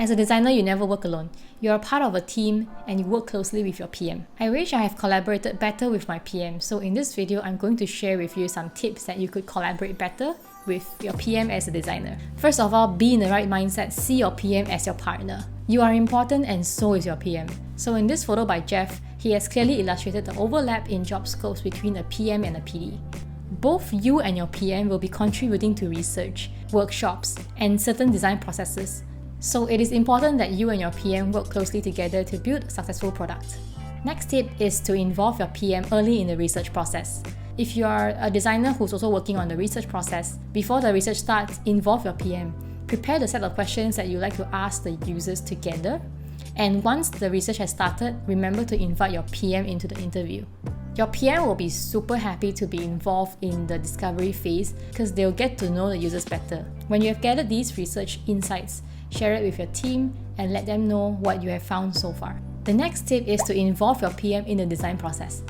As a designer, you never work alone. You're a part of a team and you work closely with your PM. I wish I have collaborated better with my PM, so in this video, I'm going to share with you some tips that you could collaborate better with your PM as a designer. First of all, be in the right mindset, see your PM as your partner. You are important and so is your PM. So in this photo by Jeff, he has clearly illustrated the overlap in job scopes between a PM and a PD. Both you and your PM will be contributing to research, workshops, and certain design processes. So it is important that you and your PM work closely together to build a successful product. Next tip is to involve your PM early in the research process. If you are a designer who's also working on the research process, before the research starts, involve your PM. Prepare the set of questions that you like to ask the users together. And once the research has started, remember to invite your PM into the interview. Your PM will be super happy to be involved in the discovery phase because they'll get to know the users better. When you have gathered these research insights, share it with your team and let them know what you have found so far. The next tip is to involve your PM in the design process.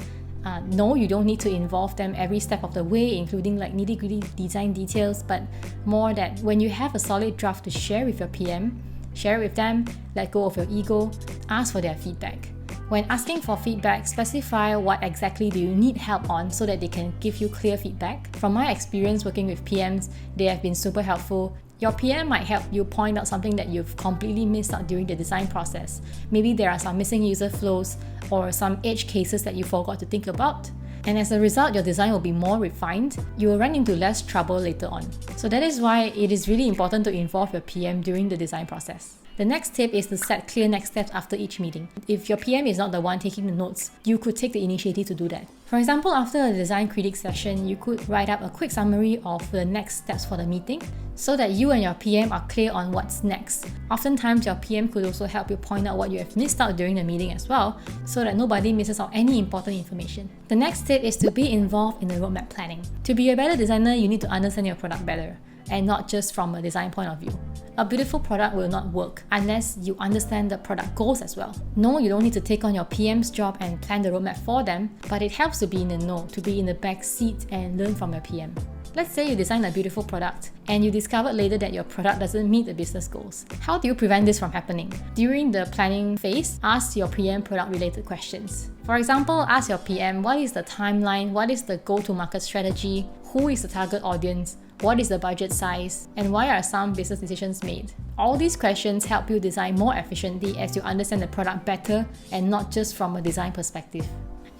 No, you don't need to involve them every step of the way, including like nitty-gritty design details, but more that when you have a solid draft to share with your PM, share it with them, let go of your ego, ask for their feedback. When asking for feedback, specify what exactly do you need help on so that they can give you clear feedback. From my experience working with PMs, they have been super helpful. Your PM might help you point out something that you've completely missed out during the design process. Maybe there are some missing user flows or some edge cases that you forgot to think about. And as a result, your design will be more refined. You will run into less trouble later on. So that is why it is really important to involve your PM during the design process. The next tip is to set clear next steps after each meeting. If your PM is not the one taking the notes, you could take the initiative to do that. For example, after a design critic session, you could write up a quick summary of the next steps for the meeting so that you and your PM are clear on what's next. Oftentimes, your PM could also help you point out what you have missed out during the meeting as well so that nobody misses out any important information. The next tip is to be involved in the roadmap planning. To be a better designer, you need to understand your product better and not just from a design point of view. A beautiful product will not work unless you understand the product goals as well. No, you don't need to take on your PM's job and plan the roadmap for them, but it helps to be in the know, to be in the back seat and learn from your PM. Let's say you design a beautiful product and you discovered later that your product doesn't meet the business goals. How do you prevent this from happening? During the planning phase, ask your PM product-related questions. For example, ask your PM, what is the timeline? What is the go-to-market strategy? Who is the target audience? What is the budget size? And why are some business decisions made? All these questions help you design more efficiently as you understand the product better and not just from a design perspective.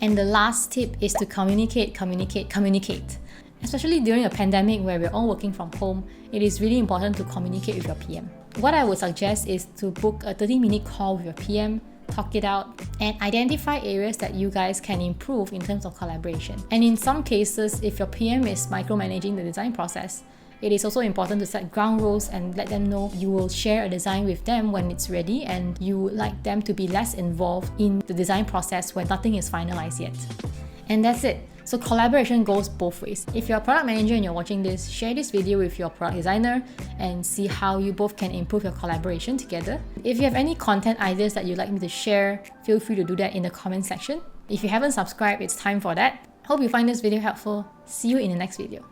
And the last tip is to communicate. Especially during a pandemic where we're all working from home, it is really important to communicate with your PM. What I would suggest is to book a 30-minute call with your PM, talk it out, and identify areas that you guys can improve in terms of collaboration. And in some cases, if your PM is micromanaging the design process, it is also important to set ground rules and let them know you will share a design with them when it's ready and you would like them to be less involved in the design process when nothing is finalized yet. And that's it. So collaboration goes both ways. If you're a product manager and you're watching this, share this video with your product designer and see how you both can improve your collaboration together. If you have any content ideas that you'd like me to share, feel free to do that in the comment section. If you haven't subscribed, it's time for that. Hope you find this video helpful. See you in the next video.